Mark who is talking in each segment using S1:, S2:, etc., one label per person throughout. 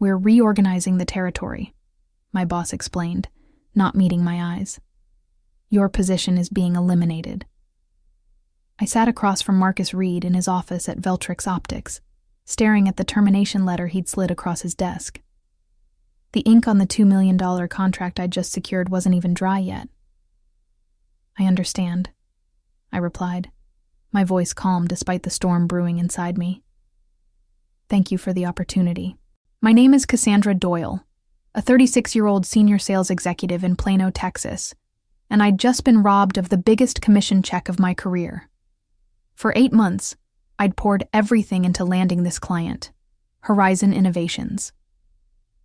S1: "We're reorganizing the territory," my boss explained, not meeting my eyes. "Your position is being eliminated." I sat across from Marcus Reed in his office at Veltrix Optics, staring at the termination letter he'd slid across his desk. The ink on the $2 million contract I'd just secured wasn't even dry yet. "I understand," I replied, my voice calm despite the storm brewing inside me. "Thank you for the opportunity. My name is Cassandra Doyle, a 36-year-old senior sales executive in Plano, Texas, and I'd just been robbed of the biggest commission check of my career. For 8 months, I'd poured everything into landing this client, Horizon Innovations.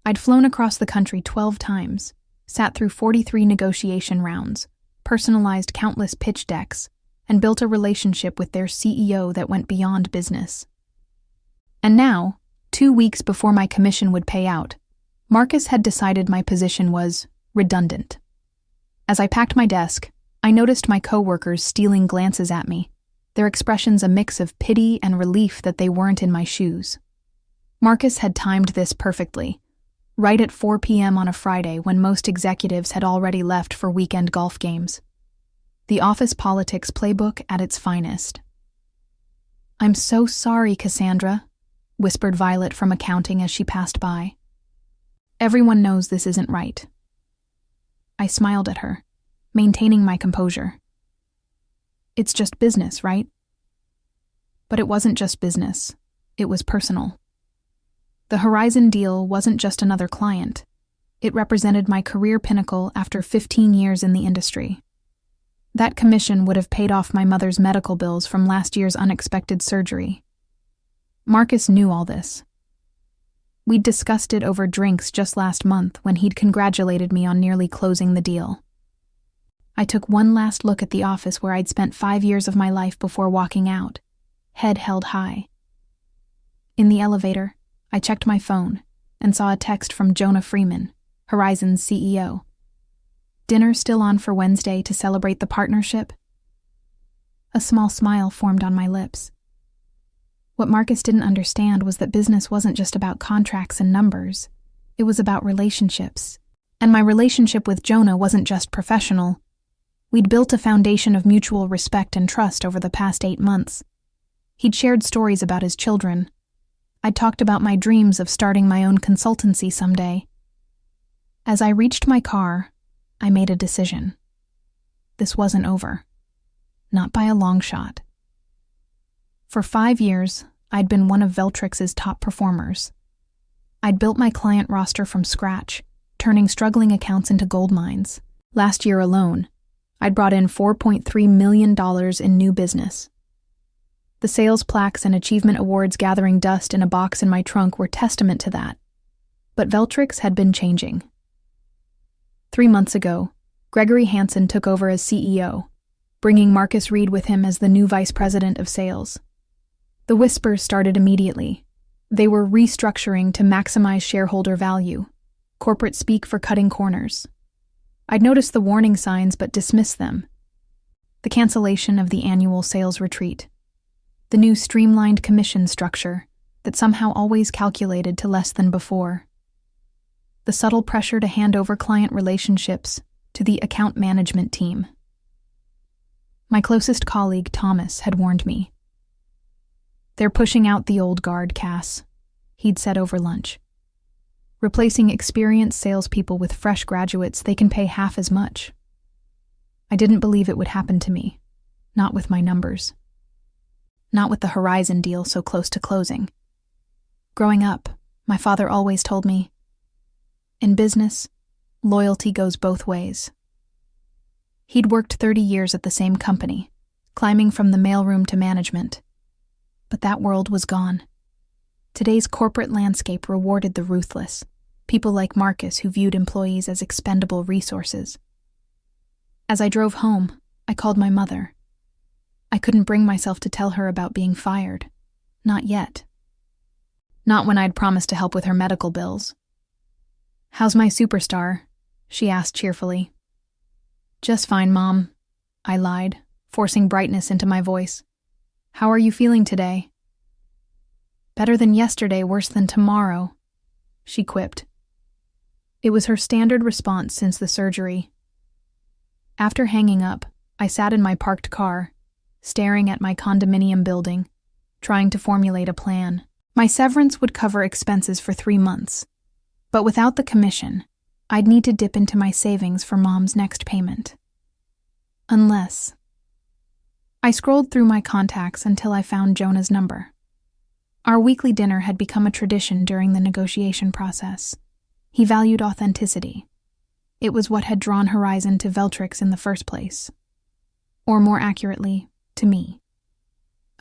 S1: I'd flown across the country 12 times, sat through 43 negotiation rounds, personalized countless pitch decks, and built a relationship with their CEO that went beyond business. And now, 2 weeks before my commission would pay out, Marcus had decided my position was redundant. As I packed my desk, I noticed my coworkers stealing glances at me, their expressions a mix of pity and relief that they weren't in my shoes. Marcus had timed this perfectly, right at 4 p.m. on a Friday when most executives had already left for weekend golf games. The office politics playbook at its finest. "I'm so sorry, Cassandra," whispered Violet from accounting as she passed by. "Everyone knows this isn't right." I smiled at her, maintaining my composure. "It's just business, right?" But it wasn't just business. It was personal. The Horizon deal wasn't just another client. It represented my career pinnacle after 15 years in the industry. That commission would have paid off my mother's medical bills from last year's unexpected surgery. Marcus knew all this. We'd discussed it over drinks just last month when he'd congratulated me on nearly closing the deal. I took one last look at the office where I'd spent 5 years of my life before walking out, head held high. In the elevator, I checked my phone and saw a text from Jonah Freeman, Horizon's CEO. "Dinner still on for Wednesday to celebrate the partnership?" A small smile formed on my lips. What Marcus didn't understand was that business wasn't just about contracts and numbers. It was about relationships. And my relationship with Jonah wasn't just professional. We'd built a foundation of mutual respect and trust over the past 8 months. He'd shared stories about his children. I'd talked about my dreams of starting my own consultancy someday. As I reached my car, I made a decision. This wasn't over. Not by a long shot. For 5 years, I'd been one of Veltrix's top performers. I'd built my client roster from scratch, turning struggling accounts into gold mines. Last year alone, I'd brought in $4.3 million in new business. The sales plaques and achievement awards gathering dust in a box in my trunk were testament to that. But Veltrix had been changing. 3 months ago, Gregory Hansen took over as CEO, bringing Marcus Reed with him as the new vice president of sales. The whispers started immediately. They were restructuring to maximize shareholder value, corporate speak for cutting corners. I'd noticed the warning signs but dismissed them. The cancellation of the annual sales retreat. The new streamlined commission structure that somehow always calculated to less than before. The subtle pressure to hand over client relationships to the account management team. My closest colleague, Thomas, had warned me. "They're pushing out the old guard, Cass," he'd said over lunch. "Replacing experienced salespeople with fresh graduates they can pay half as much." I didn't believe it would happen to me, not with my numbers. Not with the Horizon deal so close to closing. Growing up, my father always told me, "In business, loyalty goes both ways." He'd worked 30 years at the same company, climbing from the mailroom to management. But that world was gone. Today's corporate landscape rewarded the ruthless, people like Marcus who viewed employees as expendable resources. As I drove home, I called my mother. I couldn't bring myself to tell her about being fired. Not yet. Not when I'd promised to help with her medical bills. "How's my superstar?" she asked cheerfully. "Just fine, Mom," I lied, forcing brightness into my voice. "How are you feeling today?" "Better than yesterday, worse than tomorrow," she quipped. It was her standard response since the surgery. After hanging up, I sat in my parked car, staring at my condominium building, trying to formulate a plan. My severance would cover expenses for 3 months, but without the commission, I'd need to dip into my savings for Mom's next payment. Unless... I scrolled through my contacts until I found Jonah's number. Our weekly dinner had become a tradition during the negotiation process. He valued authenticity. It was what had drawn Horizon to Veltrix in the first place. Or more accurately, to me.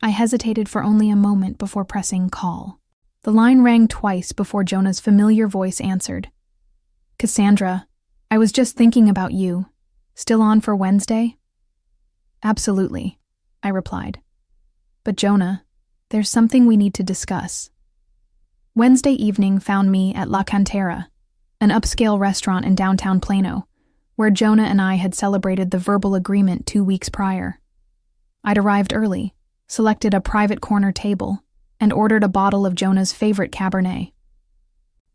S1: I hesitated for only a moment before pressing call. The line rang twice before Jonah's familiar voice answered. Cassandra, I was just thinking about you. Still on for Wednesday? Absolutely, I replied. But Jonah, there's something we need to discuss. Wednesday evening found me at La Cantera, an upscale restaurant in downtown Plano, where Jonah and I had celebrated the verbal agreement 2 weeks prior. I'd arrived early, selected a private corner table, and ordered a bottle of Jonah's favorite Cabernet.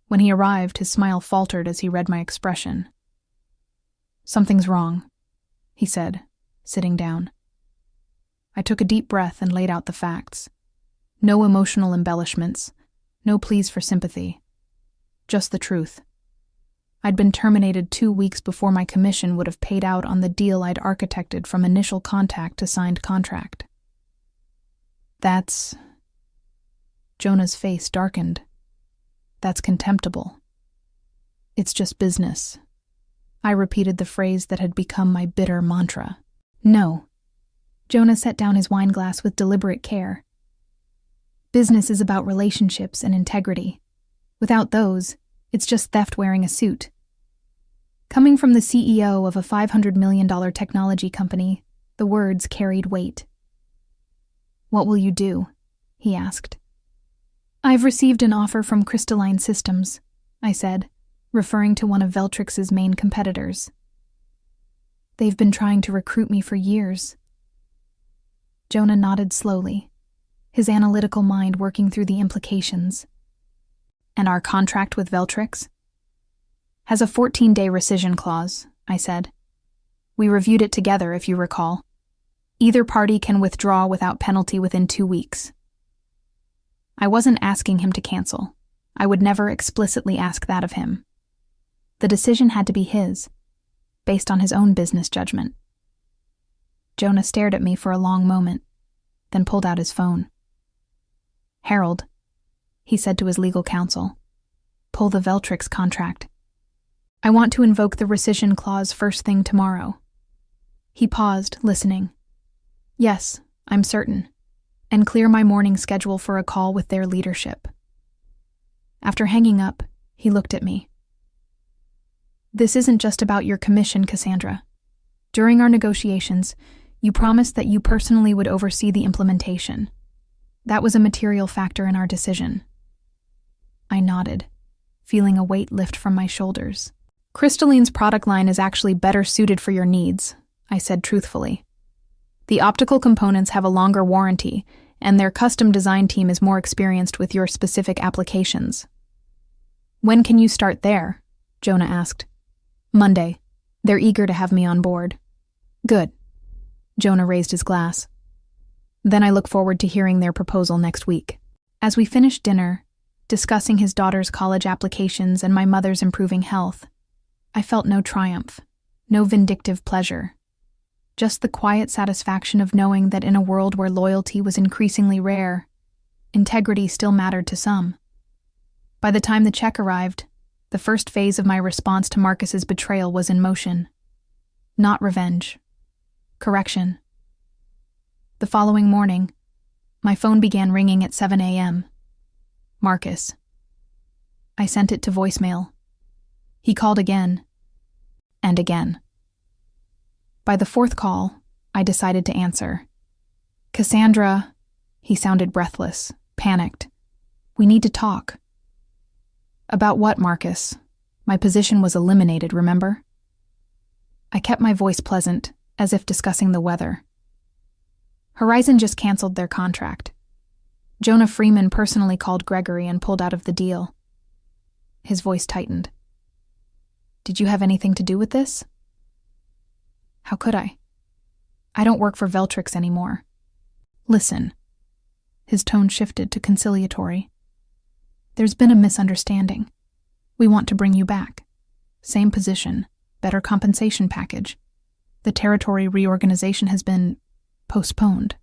S1: When he arrived, his smile faltered as he read my expression. Something's wrong, he said, sitting down. I took a deep breath and laid out the facts. No emotional embellishments, no pleas for sympathy. Just the truth. I'd been terminated 2 weeks before my commission would have paid out on the deal I'd architected from initial contact to signed contract. That's... Jonah's face darkened. That's contemptible. It's just business. I repeated the phrase that had become my bitter mantra. No. Jonah set down his wine glass with deliberate care. Business is about relationships and integrity. Without those, it's just theft wearing a suit. Coming from the CEO of a $500 million technology company, the words carried weight. What will you do? He asked. I've received an offer from Crystalline Systems, I said, referring to one of Veltrix's main competitors. They've been trying to recruit me for years. Jonah nodded slowly, his analytical mind working through the implications. And our contract with Veltrix? Has a 14-day rescission clause, I said. We reviewed it together, if you recall. Either party can withdraw without penalty within 2 weeks. I wasn't asking him to cancel. I would never explicitly ask that of him. The decision had to be his, based on his own business judgment. Jonah stared at me for a long moment, then pulled out his phone. Harold, he said to his legal counsel, pull the Veltrix contract. I want to invoke the rescission clause first thing tomorrow. He paused, listening. Yes, I'm certain, and clear my morning schedule for a call with their leadership. After hanging up, he looked at me. This isn't just about your commission, Cassandra. During our negotiations, you promised that you personally would oversee the implementation. That was a material factor in our decision. I nodded, feeling a weight lift from my shoulders. Crystalline's product line is actually better suited for your needs, I said truthfully. The optical components have a longer warranty, and their custom design team is more experienced with your specific applications. When can you start there? Jonah asked. Monday. They're eager to have me on board. Good. Jonah raised his glass. Then I look forward to hearing their proposal next week. As we finished dinner, discussing his daughter's college applications and my mother's improving health, I felt no triumph, no vindictive pleasure. Just the quiet satisfaction of knowing that in a world where loyalty was increasingly rare, integrity still mattered to some. By the time the check arrived, the first phase of my response to Marcus's betrayal was in motion. Not revenge. Correction. The following morning, my phone began ringing at 7 a.m. Marcus. I sent it to voicemail. He called again. And again. By the fourth call, I decided to answer. Cassandra, he sounded breathless, panicked. We need to talk. About what, Marcus? My position was eliminated, remember? I kept my voice pleasant, as if discussing the weather. Horizon just canceled their contract. Jonah Freeman personally called Gregory and pulled out of the deal. His voice tightened. Did you have anything to do with this? How could I? I don't work for Veltrix anymore. Listen. His tone shifted to conciliatory. There's been a misunderstanding. We want to bring you back. Same position, better compensation package. The territory reorganization has been postponed.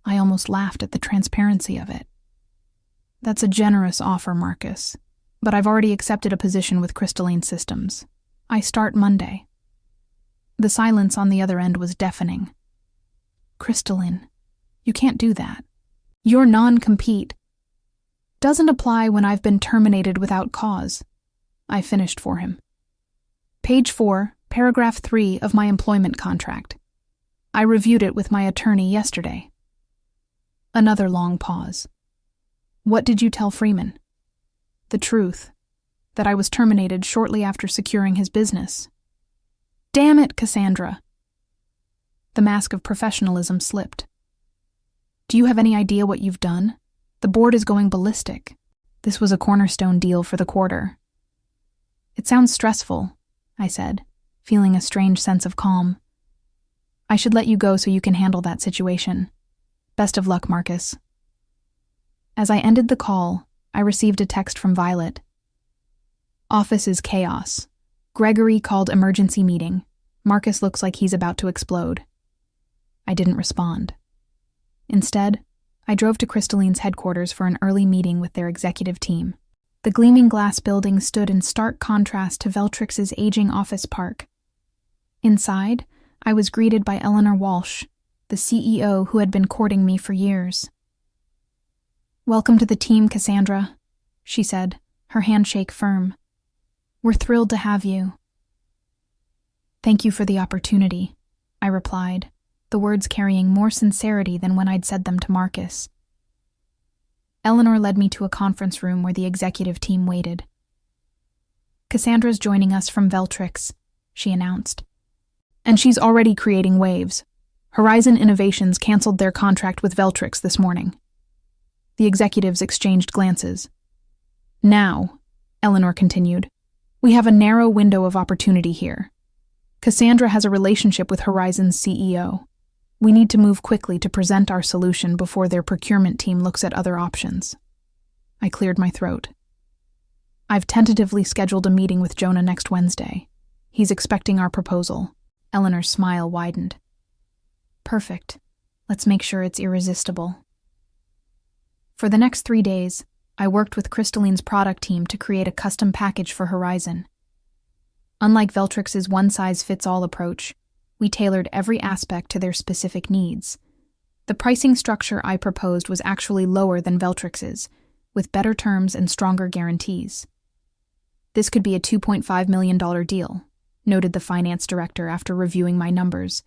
S1: I almost laughed at the transparency of it. That's a generous offer, Marcus, but I've already accepted a position with Crystalline Systems. I start Monday. The silence on the other end was deafening. Crystalline, you can't do that. Your non-compete doesn't apply when I've been terminated without cause. I finished for him. Page 4, paragraph 3 of my employment contract. I reviewed it with my attorney yesterday. Another long pause. What did you tell Freeman? The truth, that I was terminated shortly after securing his business. Damn it, Cassandra. The mask of professionalism slipped. Do you have any idea what you've done? The board is going ballistic. This was a cornerstone deal for the quarter. It sounds stressful, I said, feeling a strange sense of calm. I should let you go so you can handle that situation. Best of luck, Marcus. As I ended the call, I received a text from Violet. Office is chaos. Gregory called emergency meeting. Marcus looks like he's about to explode. I didn't respond. Instead, I drove to Crystalline's headquarters for an early meeting with their executive team. The gleaming glass building stood in stark contrast to Veltrix's aging office park. Inside, I was greeted by Eleanor Walsh, the CEO who had been courting me for years. Welcome to the team, Cassandra, she said, her handshake firm. We're thrilled to have you. Thank you for the opportunity, I replied, the words carrying more sincerity than when I'd said them to Marcus. Eleanor led me to a conference room where the executive team waited. Cassandra's joining us from Veltrix, she announced. And she's already creating waves. Horizon Innovations canceled their contract with Veltrix this morning. The executives exchanged glances. Now, Eleanor continued, we have a narrow window of opportunity here. Cassandra has a relationship with Horizon's CEO. We need to move quickly to present our solution before their procurement team looks at other options. I cleared my throat. I've tentatively scheduled a meeting with Jonah next Wednesday. He's expecting our proposal. Eleanor's smile widened. Perfect. Let's make sure it's irresistible. For the next 3 days, I worked with Crystalline's product team to create a custom package for Horizon. Unlike Veltrix's one-size-fits-all approach, we tailored every aspect to their specific needs. The pricing structure I proposed was actually lower than Veltrix's, with better terms and stronger guarantees. This could be a $2.5 million deal, noted the finance director after reviewing my numbers.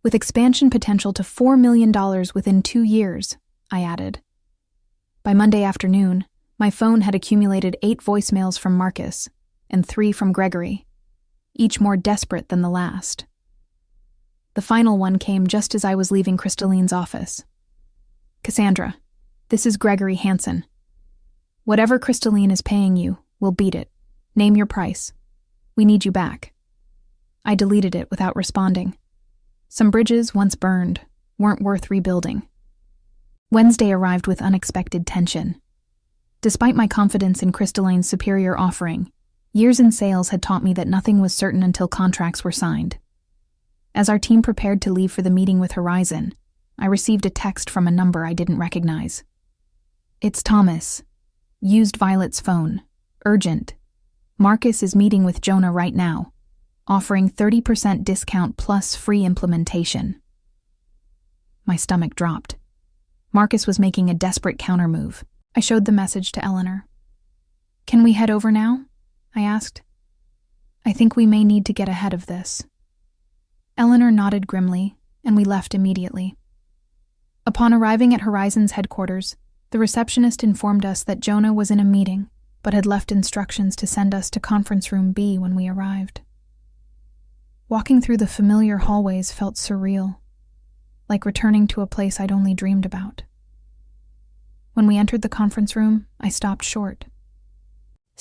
S1: With expansion potential to $4 million within 2 years, I added. By Monday afternoon, my phone had accumulated 8 voicemails from Marcus and 3 from Gregory, each more desperate than the last. The final one came just as I was leaving Crystalline's office. Cassandra, this is Gregory Hansen. Whatever Crystalline is paying you, we'll beat it. Name your price. We need you back. I deleted it without responding. Some bridges, once burned, weren't worth rebuilding. Wednesday arrived with unexpected tension. Despite my confidence in Crystalline's superior offering, years in sales had taught me that nothing was certain until contracts were signed. As our team prepared to leave for the meeting with Horizon, I received a text from a number I didn't recognize. It's Thomas. Used Violet's phone. Urgent. Marcus is meeting with Jonah right now, offering 30% discount plus free implementation. My stomach dropped. Marcus was making a desperate countermove. I showed the message to Eleanor. Can we head over now? I asked. I think we may need to get ahead of this. Eleanor nodded grimly, and we left immediately. Upon arriving at Horizon's headquarters, the receptionist informed us that Jonah was in a meeting, but had left instructions to send us to conference room B when we arrived. Walking through the familiar hallways felt surreal, like returning to a place I'd only dreamed about. When we entered the conference room, I stopped short.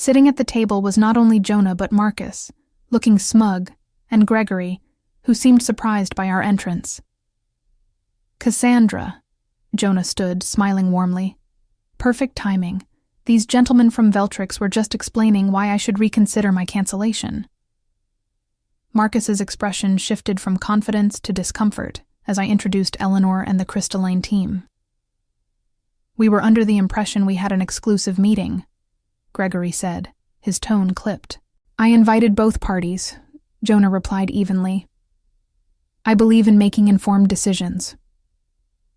S1: Sitting at the table was not only Jonah but Marcus, looking smug, and Gregory, who seemed surprised by our entrance. "Cassandra," Jonah stood, smiling warmly. "Perfect timing. These gentlemen from Veltrix were just explaining why I should reconsider my cancellation." Marcus's expression shifted from confidence to discomfort as I introduced Eleanor and the Crystalline team. "We were under the impression we had an exclusive meeting," Gregory said, his tone clipped. "I invited both parties," Jonah replied evenly. "I believe in making informed decisions."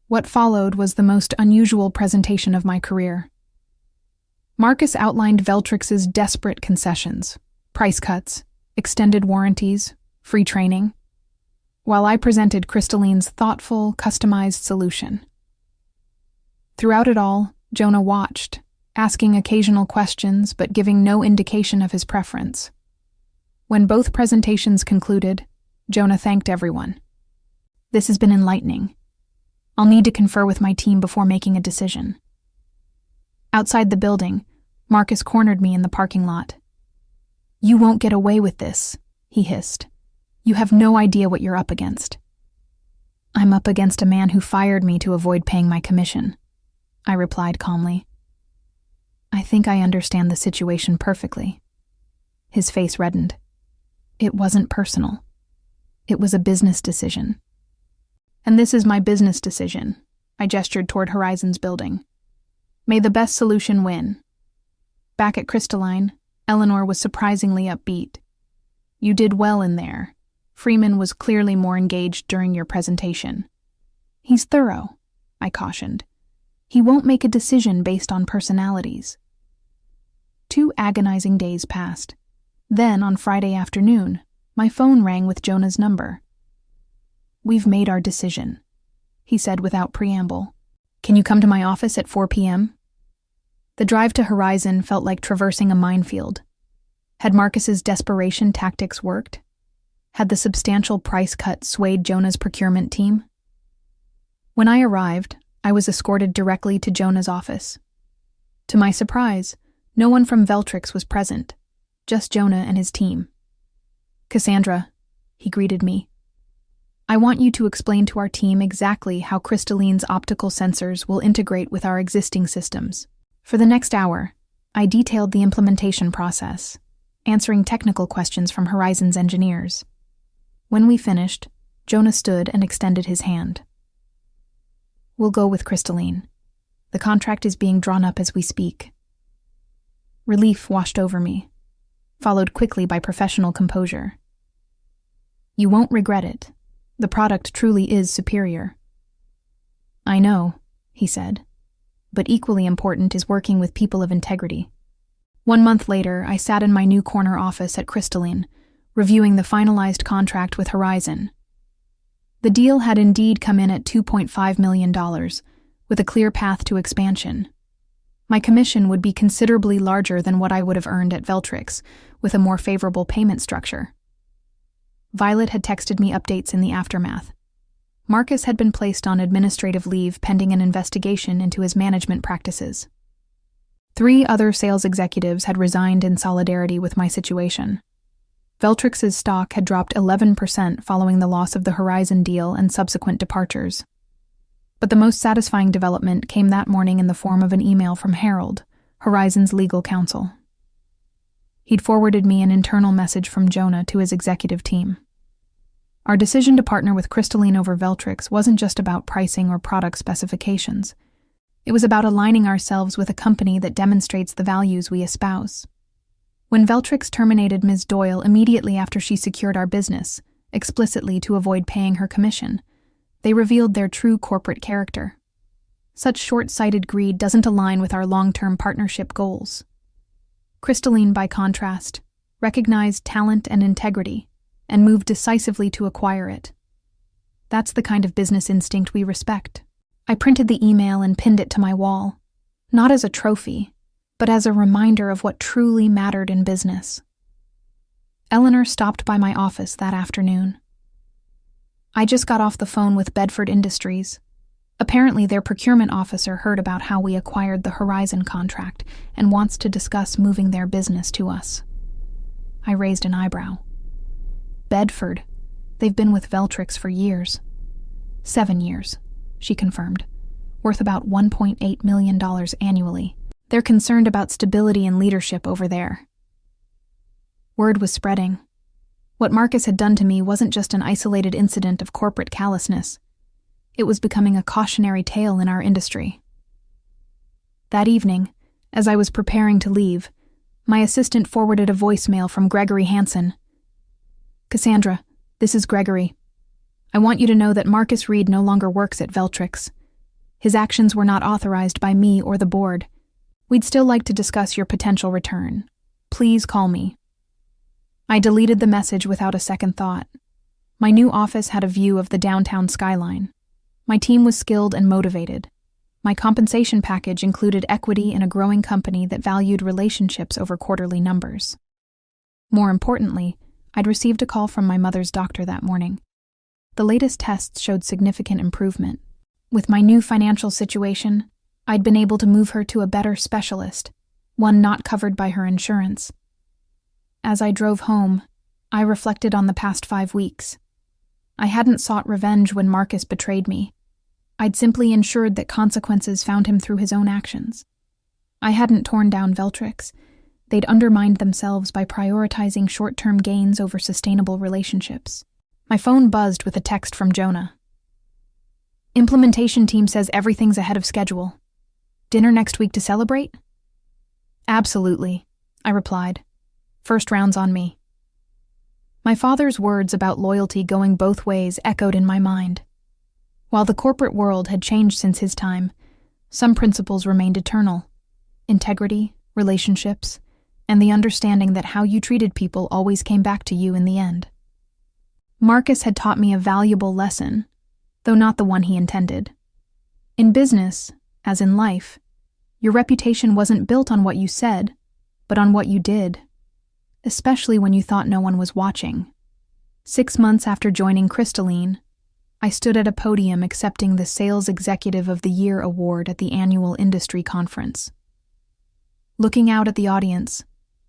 S1: What followed was the most unusual presentation of my career. Marcus outlined Veltrix's desperate concessions, price cuts, extended warranties, free training, while I presented Crystalline's thoughtful, customized solution. Throughout it all, Jonah watched, asking occasional questions but giving no indication of his preference. When both presentations concluded, Jonah thanked everyone. "This has been enlightening. I'll need to confer with my team before making a decision." Outside the building, Marcus cornered me in the parking lot. "You won't get away with this," he hissed. "You have no idea what you're up against." "I'm up against a man who fired me to avoid paying my commission," I replied calmly. "I think I understand the situation perfectly." His face reddened. "It wasn't personal. It was a business decision." "And this is my business decision," I gestured toward Horizon's building. "May the best solution win." Back at Crystalline, Eleanor was surprisingly upbeat. "You did well in there. Freeman was clearly more engaged during your presentation." "He's thorough," I cautioned. "He won't make a decision based on personalities." 2 agonizing days passed. Then, on Friday afternoon, my phone rang with Jonah's number. "We've made our decision," he said without preamble. "Can you come to my office at 4 p.m.? The drive to Horizon felt like traversing a minefield. Had Marcus's desperation tactics worked? Had the substantial price cut swayed Jonah's procurement team? When I arrived, I was escorted directly to Jonah's office. To my surprise, no one from Veltrix was present, just Jonah and his team. "Cassandra," he greeted me. "I want you to explain to our team exactly how Crystalline's optical sensors will integrate with our existing systems." For the next hour, I detailed the implementation process, answering technical questions from Horizon's engineers. When we finished, Jonah stood and extended his hand. "We'll go with Crystalline. The contract is being drawn up as we speak." Relief washed over me, followed quickly by professional composure. "You won't regret it. The product truly is superior." "I know," he said, "but equally important is working with people of integrity." 1 month later, I sat in my new corner office at Crystalline, reviewing the finalized contract with Horizon. The deal had indeed come in at $2.5 million, with a clear path to expansion. My commission would be considerably larger than what I would have earned at Veltrix, with a more favorable payment structure. Violet had texted me updates in the aftermath. Marcus had been placed on administrative leave pending an investigation into his management practices. 3 other sales executives had resigned in solidarity with my situation. Veltrix's stock had dropped 11% following the loss of the Horizon deal and subsequent departures. But the most satisfying development came that morning in the form of an email from Harold, Horizon's legal counsel. He'd forwarded me an internal message from Jonah to his executive team. Our decision to partner with Crystalline over Veltrix wasn't just about pricing or product specifications. It was about aligning ourselves with a company that demonstrates the values we espouse. When Veltrix terminated Ms. Doyle immediately after she secured our business, explicitly to avoid paying her commission, they revealed their true corporate character. Such short-sighted greed doesn't align with our long-term partnership goals. Crystalline, by contrast, recognized talent and integrity and moved decisively to acquire it. That's the kind of business instinct we respect. I printed the email and pinned it to my wall, not as a trophy, but as a reminder of what truly mattered in business. Eleanor stopped by my office that afternoon. "I just got off the phone with Bedford Industries. Apparently, their procurement officer heard about how we acquired the Horizon contract and wants to discuss moving their business to us. I raised an eyebrow. Bedford. They've been with Veltrix for years. 7 years, she confirmed, worth about $1.8 million annually. They're concerned about stability and leadership over there. Word was spreading. What Marcus had done to me wasn't just an isolated incident of corporate callousness. It was becoming a cautionary tale in our industry. That evening, as I was preparing to leave, my assistant forwarded a voicemail from Gregory Hansen. "Cassandra, this is Gregory. I want you to know that Marcus Reed no longer works at Veltrix. His actions were not authorized by me or the board. We'd still like to discuss your potential return. Please call me." I deleted the message without a second thought. My new office had a view of the downtown skyline. My team was skilled and motivated. My compensation package included equity in a growing company that valued relationships over quarterly numbers. More importantly, I'd received a call from my mother's doctor that morning. The latest tests showed significant improvement. With my new financial situation, I'd been able to move her to a better specialist, one not covered by her insurance. As I drove home, I reflected on the past 5 weeks. I hadn't sought revenge when Marcus betrayed me. I'd simply ensured that consequences found him through his own actions. I hadn't torn down Veltrix. They'd undermined themselves by prioritizing short-term gains over sustainable relationships. My phone buzzed with a text from Jonah. "Implementation team says everything's ahead of schedule. Dinner next week to celebrate?" "Absolutely," I replied. "First round's on me." My father's words about loyalty going both ways echoed in my mind. While the corporate world had changed since his time, some principles remained eternal: integrity, relationships, and the understanding that how you treated people always came back to you in the end. Marcus had taught me a valuable lesson, though not the one he intended. In business, as in life, your reputation wasn't built on what you said, but on what you did, especially when you thought no one was watching. 6 months after joining Crystalline, I stood at a podium accepting the Sales Executive of the Year award at the annual industry conference. Looking out at the audience,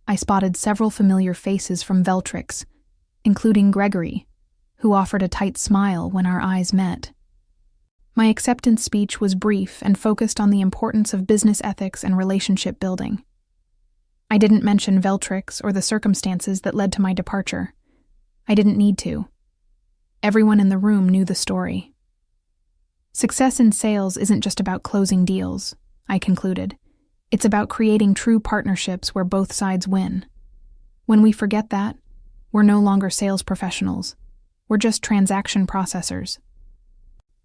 S1: I spotted several familiar faces from Veltrix, including Gregory, who offered a tight smile when our eyes met. My acceptance speech was brief and focused on the importance of business ethics and relationship building. I didn't mention Veltrix or the circumstances that led to my departure. I didn't need to. Everyone in the room knew the story. Success in sales isn't just about closing deals, I concluded. It's about creating true partnerships where both sides win. When we forget that, we're no longer sales professionals. We're just transaction processors.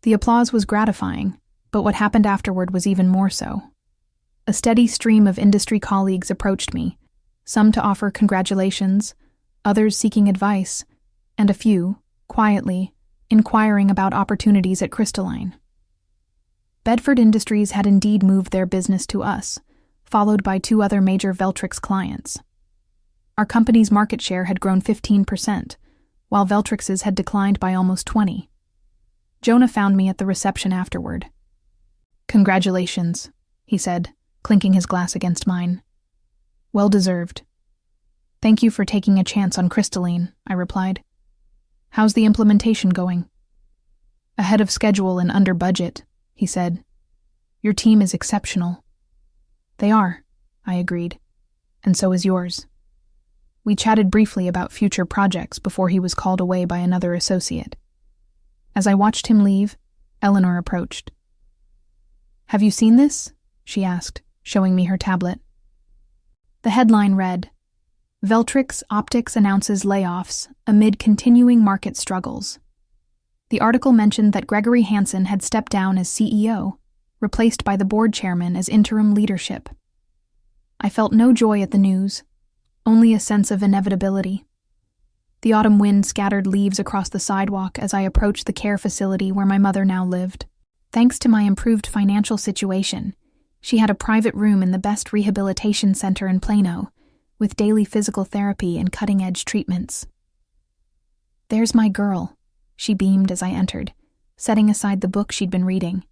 S1: The applause was gratifying, but what happened afterward was even more so. A steady stream of industry colleagues approached me, some to offer congratulations, others seeking advice, and a few, quietly, inquiring about opportunities at Crystalline. Bedford Industries had indeed moved their business to us, followed by 2 other major Veltrix clients. Our company's market share had grown 15%, while Veltrix's had declined by almost 20%. Jonah found me at the reception afterward. "Congratulations," he said, clinking his glass against mine. "Well deserved." "Thank you for taking a chance on Crystalline," I replied. "How's the implementation going?" "Ahead of schedule and under budget," he said. "Your team is exceptional." "They are," I agreed, "and so is yours." We chatted briefly about future projects before he was called away by another associate. As I watched him leave, Eleanor approached. "Have you seen this?" she asked, showing me her tablet. The headline read, "Veltrix Optics announces layoffs amid continuing market struggles." The article mentioned that Gregory Hansen had stepped down as CEO, replaced by the board chairman as interim leadership. I felt no joy at the news, only a sense of inevitability. The autumn wind scattered leaves across the sidewalk as I approached the care facility where my mother now lived. Thanks to my improved financial situation, she had a private room in the best rehabilitation center in Plano, with daily physical therapy and cutting-edge treatments. "There's my girl," she beamed as I entered, setting aside the book she'd been reading.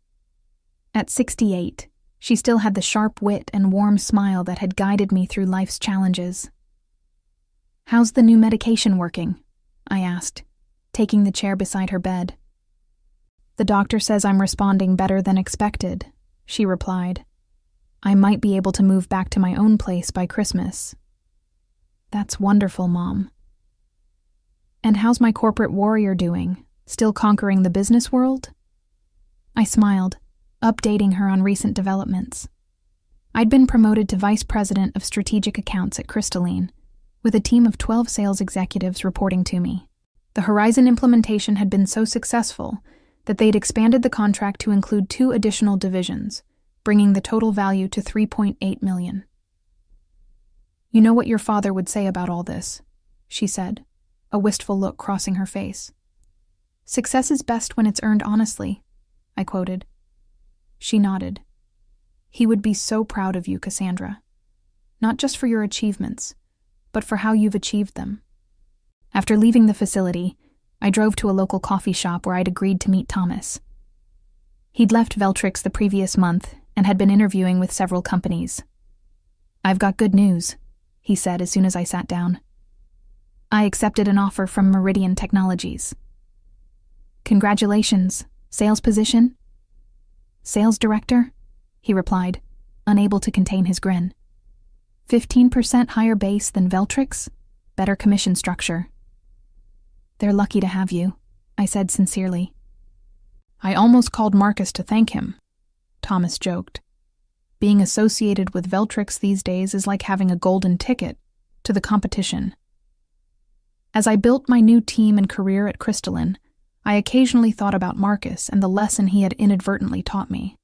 S1: At 68, she still had the sharp wit and warm smile that had guided me through life's challenges. "How's the new medication working?" I asked, taking the chair beside her bed. "The doctor says I'm responding better than expected," she replied. "I might be able to move back to my own place by Christmas." "That's wonderful, Mom." "And how's my corporate warrior doing? Still conquering the business world?" I smiled, updating her on recent developments. I'd been promoted to Vice President of Strategic Accounts at Crystalline, with a team of 12 sales executives reporting to me. The Horizon implementation had been so successful that they'd expanded the contract to include 2 additional divisions, bringing the total value to $3.8 million. "You know what your father would say about all this," she said, a wistful look crossing her face. "Success is best when it's earned honestly," I quoted. She nodded. "He would be so proud of you, Cassandra. Not just for your achievements, but for how you've achieved them." After leaving the facility, I drove to a local coffee shop where I'd agreed to meet Thomas. He'd left Veltrix the previous month and had been interviewing with several companies. "I've got good news," he said as soon as I sat down. "I accepted an offer from Meridian Technologies." "Congratulations. Sales position?" "Sales director," he replied, unable to contain his grin. 15% higher base than Veltrix, better commission structure. "They're lucky to have you," I said sincerely. "I almost called Marcus to thank him," Thomas joked. "Being associated with Veltrix these days is like having a golden ticket to the competition." As I built my new team and career at Crystalline, I occasionally thought about Marcus and the lesson he had inadvertently taught me.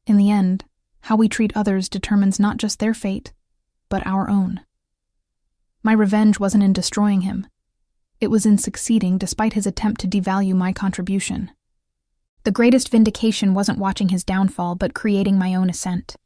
S1: In the end, how we treat others determines not just their fate, but our own. My revenge wasn't in destroying him. It was in succeeding despite his attempt to devalue my contribution. The greatest vindication wasn't watching his downfall, but creating my own ascent.